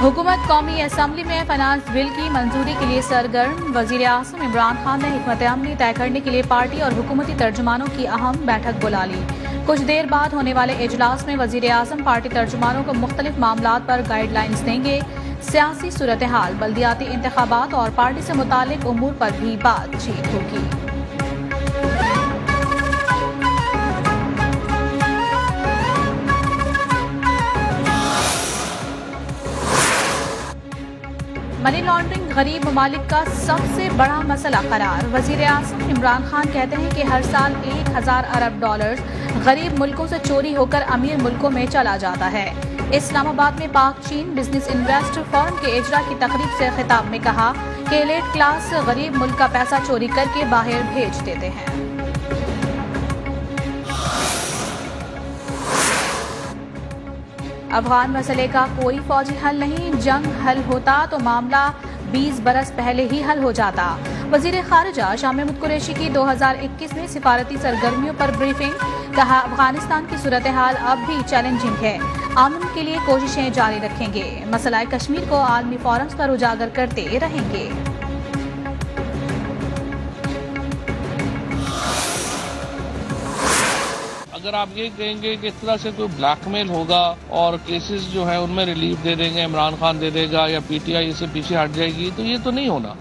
हुकूमत कौमी असम्बली में फाइनेंस बिल की मंजूरी के लिए सरगर्म। वजीर आज़म इमरान खान ने हिकमत अमली तय करने के लिए पार्टी और हुकूमती तर्जुमानों की अहम बैठक बुला ली। कुछ देर बाद होने वाले इजलास में वजीर आज़म पार्टी तर्जुमानों को मुख्तलिफ मामलात पर गाइडलाइंस देंगे। सियासी सूरत हाल, बल्दियाती इंतखाबात और पार्टी से मुतालिक उमूर पर भी बातचीत होगी। मनी लॉन्ड्रिंग गरीब ममालिक का सबसे बड़ा मसला करार। वजीर आज़म इमरान खान कहते हैं कि हर साल 1000 अरब डॉलर गरीब मुल्कों से चोरी होकर अमीर मुल्कों में चला जाता है। इस्लामाबाद में पाक चीन बिजनेस इन्वेस्टर फोरम के इजरा की तकरीब से खिताब में कहा कि एलीट क्लास गरीब मुल्क का पैसा चोरी करके बाहर भेज देते हैं। अफगान मसले का कोई फौजी हल नहीं, जंग हल होता तो मामला 20 बरस पहले ही हल हो जाता। वजीर खारजा शाह महमूद कुरैशी की 2021 में सिफारती सरगर्मियों पर ब्रीफिंग। कहा, अफगानिस्तान की सूरत हाल अब भी चैलेंजिंग है, अमन के लिए कोशिशें जारी रखेंगे। मसला कश्मीर को आलमी फोरम्स पर उजागर करते रहेंगे। अगर आप ये कहेंगे कि इस तरह से कोई ब्लैकमेल होगा और केसेस जो है उनमें रिलीफ दे देंगे, इमरान खान दे देगा या पीटीआई इससे पीछे हट जाएगी, तो ये तो नहीं होना।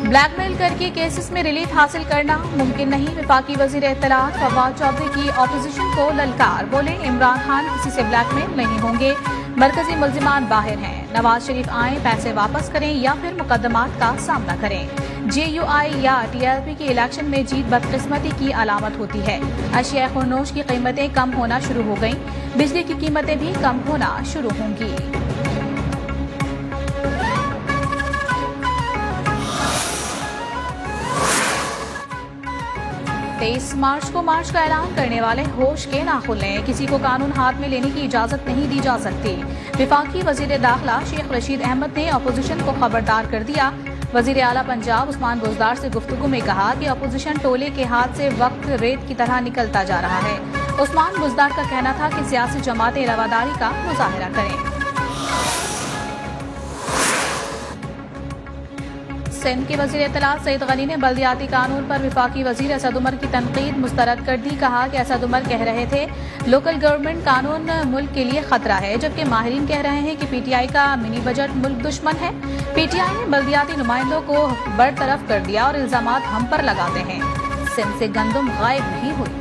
ब्लैकमेल करके केसेस में रिलीफ हासिल करना मुमकिन नहीं। वफाकी वजीर इत्तलात फवाद चौधरी की अपोजिशन को ललकार, बोले इमरान खान किसी से ब्लैकमेल नहीं होंगे, मरकजी मुल्जिमान बाहर हैं। नवाज शरीफ आए, पैसे वापस करें या फिर मुकदमात का सामना करें। JUI या TLP की इलेक्शन में जीत बदकिस्मती की अलामत होती है। अशिया खुर्नोश की कीमतें कम होना शुरू हो गईं, बिजली की कीमतें भी कम होना शुरू होंगी। 23 मार्च को मार्च का ऐलान करने वाले होश के ना खुलें, किसी को कानून हाथ में लेने की इजाजत नहीं दी जा सकती। विफाकी वजीर दाखिला शेख रशीद अहमद ने अपोजिशन को खबरदार कर दिया। वजीर आला पंजाब उस्मान बुज़दार से गुफ्तगू में कहा कि अपोजिशन टोले के हाथ से वक्त रेत की तरह निकलता जा रहा है। उस्मान बुज़दार का कहना था कि सियासी जमातें रवादारी का मुजाहरा करें। सिंध के वजीर इत्तलात सईद गनी ने बल्दियाती कानून पर विफाकी वजीर असद उमर की तनकीद मुस्तरद कर दी। कहा कि असद उमर कह रहे थे लोकल गवर्नमेंट कानून मुल्क के लिए खतरा है, जबकि माहिरीन कह रहे हैं कि PTI का मिनी बजट मुल्क दुश्मन है। PTI ने बल्दियाती नुमाइंदों को बरतरफ कर दिया और इल्जामात हम पर लगाते हैं। सिंध से गंदम गायब नहीं हुई।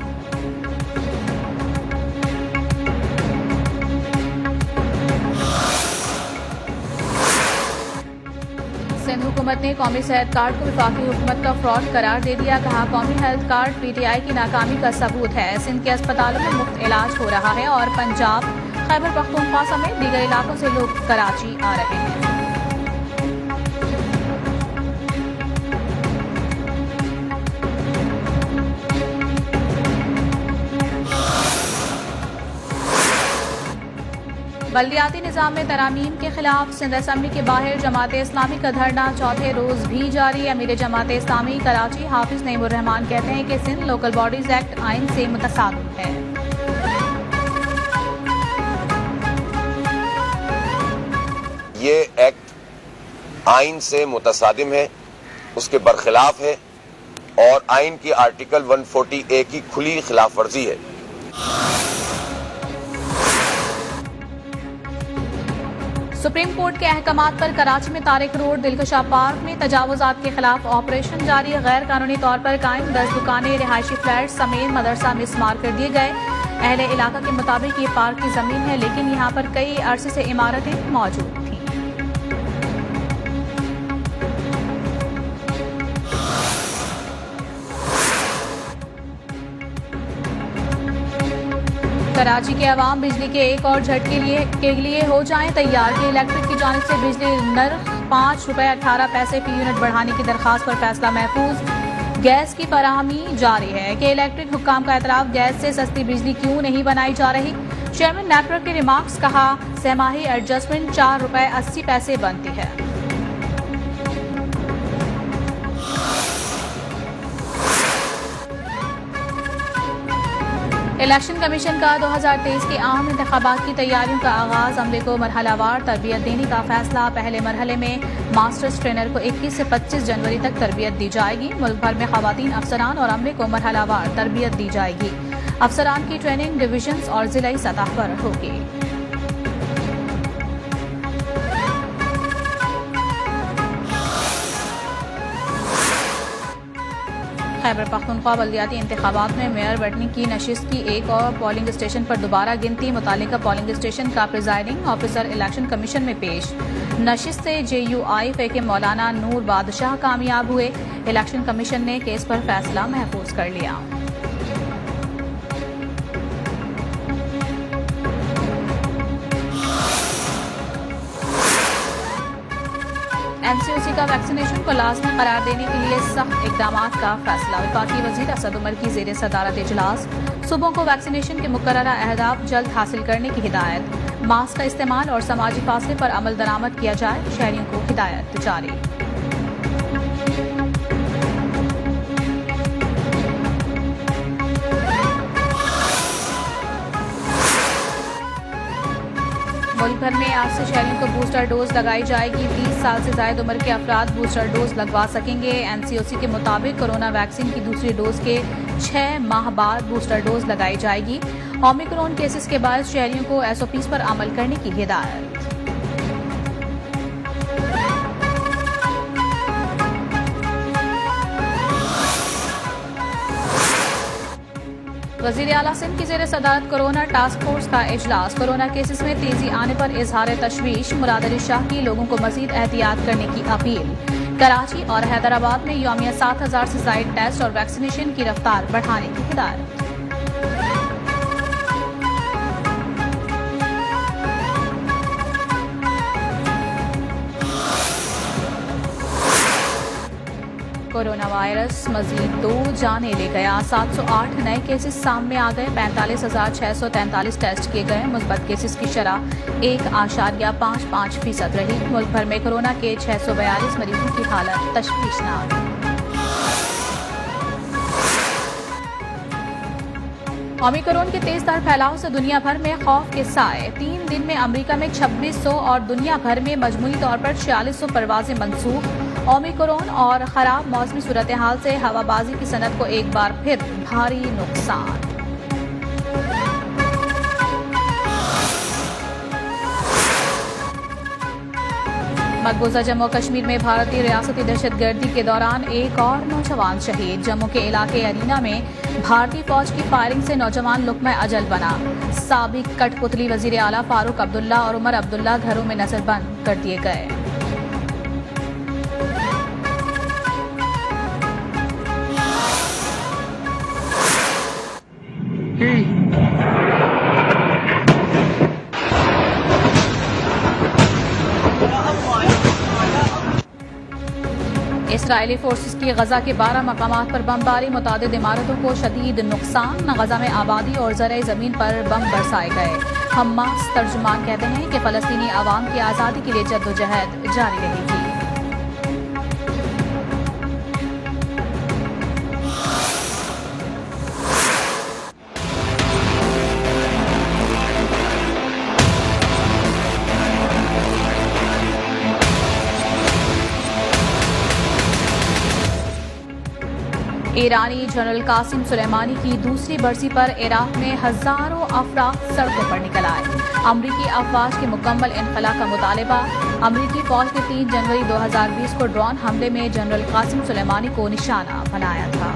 सिंध हुकूमत ने कौमी सेहत कार्ड को विफाकी हुकूमत का फ्रॉड करार दे दिया। कहा, कौमी हेल्थ कार्ड PTI की नाकामी का सबूत है। सिंध के अस्पतालों में मुफ्त इलाज हो रहा है और पंजाब, खैबर पख्तूनख्वा समेत दीगर इलाकों से लोग कराची आ रहे हैं। बल्दियाती निज़ाम में तरामीम के खिलाफ सिंध असम्बली के बाहर जमात इस्लामी का धरना चौथे रोज भी जारी। अमीर जमात इस्लामी कराची हाफिज नईमुर रहमान कहते हैं कि सिंध लोकल बॉडीज एक्ट आइन से मुतसादिम है। ये एक्ट आइन से मुतसादिम है, उसके बरखिलाफ है और आइन की आर्टिकल 140A की खुली खिलाफ वर्जी है। सुप्रीम कोर्ट के अहकामात पर कराची में तारिक रोड दिलकशा पार्क में तजावुजात के खिलाफ ऑपरेशन जारी। गैर कानूनी तौर पर कायम 10 दुकानें, रिहायशी फ्लैट समेत मदरसा मिसमार कर दिए गए। अहले इलाका के मुताबिक ये पार्क की जमीन है, लेकिन यहाँ पर कई अरसे से इमारतें मौजूद थी। कराची के अवाम बिजली के एक और झटके के लिए हो जाएं तैयार। कि इलेक्ट्रिक की जानिब से बिजली नर्ख ₹5.18 फी यूनिट बढ़ाने की दरखास्त पर फैसला महफूज। गैस की फराहमी जारी है कि इलेक्ट्रिक हुक्काम का एतराफ, गैस से सस्ती बिजली क्यों नहीं बनाई जा रही। चेयरमैन नेटवर्क के रिमार्क्स। कहा, सहमाही एडजस्टमेंट ₹4.80 बनती है। इलेक्शन कमीशन का 2023 के आम इंतखाबात की तैयारियों का आगाज। अमले को मरहलावार तरबियत देने का फैसला। पहले मरहले में मास्टर्स ट्रेनर को 21 से 25 जनवरी तक तरबियत दी जाएगी। मुल्क भर में खवातीन अफसरान और अमले को मरहलावार तरबियत दी जाएगी। अफसरान की ट्रेनिंग डिविजन्स और जिलाई सतह पर होगी। खैबर पख्तूनख्वा बल्दियाती इंतखाबात में मेयर बटनी की नशिस्त की एक और पोलिंग स्टेशन पर दोबारा गिनती। मुतालिका पोलिंग स्टेशन का प्रिजाइडिंग ऑफिसर इलेक्शन कमीशन में पेश। नशिस्त से JUI के मौलाना नूर बादशाह कामयाब हुए। इलेक्शन कमीशन ने केस पर फैसला महफूज कर लिया। MCOC का वैक्सीनेशन को लाजमी करार देने के लिए सख्त इकदाम का फैसला। वफाकी वजीर असद उमर की जेर सदारत इजलास। सूबों को वैक्सीनेशन के मुकर्ररा अहदाफ जल्द हासिल करने की हिदायत। मास्क का इस्तेमाल और समाजी फासले पर अमल दरामद किया जाए, शहरियों को हिदायत जारी। मुल्क भर में आज से शहरियों को बूस्टर डोज लगाई जाएगी। 30 साल से ज्यादा उम्र के अफराद बूस्टर डोज लगवा सकेंगे। MCOC के मुताबिक कोरोना वैक्सीन की दूसरी डोज के 6 माह बाद बूस्टर डोज लगाई जाएगी। ओमिक्रॉन केसेस के बाद शहरियों को SOPs पर अमल करने की हिदायत। वजीर आला सिंध की जेर सदारत कोरोना टास्क फोर्स का इजलास। कोरोना केसेस में तेजी आने पर इजहार तशवीश। मुराद अली शाह की लोगों को मजीद एहतियात करने की अपील। कराची और हैदराबाद में यौमिया 7000 से ज्यादा टेस्ट और वैक्सीनेशन की रफ्तार बढ़ाने की हिदायत। कोरोना वायरस मजीद 2 जाने ले गया। 708 नए केसेस सामने आ गए। 45,643 टेस्ट किए गए। मुस्बत केसेस की शरह 1.55% रही। मुल्क भर में कोरोना के 642 मरीजों की हालत तशवीशनाक। ओमिक्रॉन के तेजतर फैलाव से दुनिया भर में खौफ के साए। 3 दिन में अमेरिका में 2600 और दुनिया भर में मजमूई तौर पर 4600 परवाजें मनसूख। ओमिक्रॉन और खराब मौसमी सूरत हाल से हवाबाजी की सनत को एक बार फिर भारी नुकसान। मकबूजा जम्मू कश्मीर में भारतीय रियासती दहशतगर्दी के दौरान एक और नौजवान शहीद। जम्मू के इलाके अरीना में भारतीय फौज की फायरिंग से नौजवान लुक्मा अजल बना। साबिक कठपुतली वजीर आला फारूक अब्दुल्ला और उमर अब्दुल्ला घरों में नजरबंद कर दिए गए। इसराइली फोर्सेस की गजा के 12 मकामात पर बमबारी। मुतादिद इमारतों को शदीद नुकसान। गजा में आबादी और ज़राए ज़मीन पर बम बरसाए गए। हमास तर्जुमान कहते हैं कि फ़लस्तीनी अवाम की आज़ादी के लिए जद्दोजहद जारी रहेगी। ईरानी जनरल कासिम सुलेमानी की दूसरी बरसी पर इराक में हजारों अफराद सड़कों पर निकल आए। अमरीकी अफवाज के मुकम्मल इनखला का मुतालबा। अमरीकी फौज ने 3 जनवरी 2020 को ड्रोन हमले में जनरल कासिम सुलेमानी को निशाना बनाया था।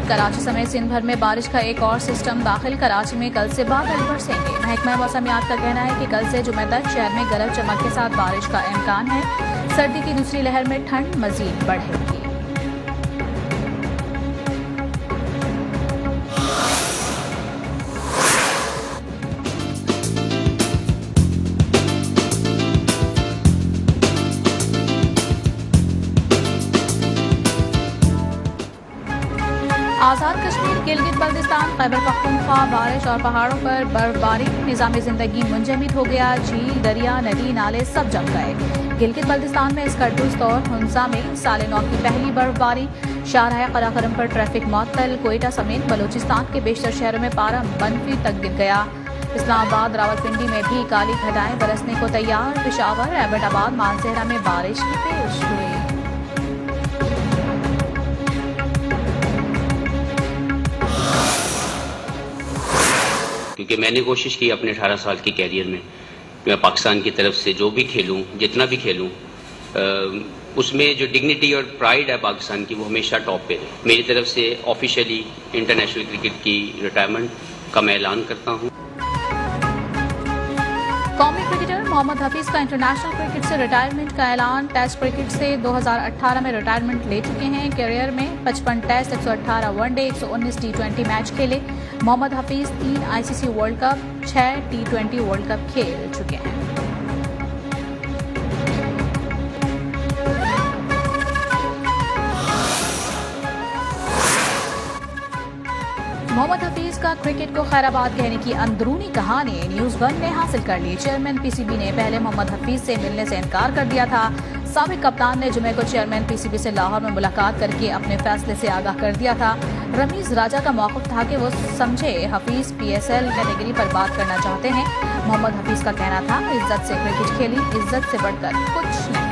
कराची समेत सिंध भर में बारिश का एक और सिस्टम दाखिल। कराची में कल से बादल बरसेंगे। महकमा मौसमियात का कहना है कि कल से जुमे तक शहर में गरज चमक के साथ बारिश का इम्कान है। सर्दी की दूसरी लहर में ठंड मजीद बढ़ेगी। आजाद कश्मीर गिलगित बल्दिस्तान खैबर पख्तूनख्वा बारिश और पहाड़ों पर बर्फबारी, निज़ामी जिंदगी मुंजमद हो गया। झील, दरिया, नदी, नाले सब जम गए। गिलगित बल्दिस्तान में स्कर्दुस्त और हुंजा में साल नौ की पहली बर्फबारी। शाहराह कराकरम पर ट्रैफिक मुअत्तल। कोयटा समेत बलूचिस्तान के बेशतर शहरों में पारा मनफी तक गिर गया। इस्लामाबाद, रावलपिंडी में भी काली घटाएं बरसने को तैयार। पेशावर, एबटाबाद, मानसेहरा में बारिश की पेश हुई। क्योंकि मैंने कोशिश की अपने 18 साल के कैरियर में कि मैं पाकिस्तान की तरफ से जो भी खेलूं, जितना भी खेलूं, उसमें जो डिग्निटी और प्राइड है पाकिस्तान की, वो हमेशा टॉप पे है। मेरी तरफ से ऑफिशियली इंटरनेशनल क्रिकेट की रिटायरमेंट का मैं ऐलान करता हूं। कौमी क्रिकेटर मोहम्मद हफीज का इंटरनेशनल क्रिकेट से रिटायरमेंट का ऐलान। टेस्ट क्रिकेट से 2018 में रिटायरमेंट ले चुके हैं। करियर में 55 टेस्ट, 118 वनडे, 119 टी20 मैच खेले। Mohammad Hafeez 3 ICC World Cup, 6 टी20 वर्ल्ड कप खेल चुके हैं। मोहम्मद हफीज का क्रिकेट को खैराबाद कहने की अंदरूनी कहानी न्यूज़ 1 ने हासिल कर ली। चेयरमैन पीसीबी ने पहले मोहम्मद हफीज से मिलने से इनकार कर दिया था। साबिक कप्तान ने जुमे को चेयरमैन पीसीबी से लाहौर में मुलाकात करके अपने फैसले से आगाह कर दिया था। रमीज राजा का मौक़िफ़ था कि वो समझे हफीज पीएसएल कैटेगरी पर बात करना चाहते हैं। मोहम्मद हफीज का कहना था, इज्जत से क्रिकेट खेली, इज्जत से बढ़कर कुछ नहीं।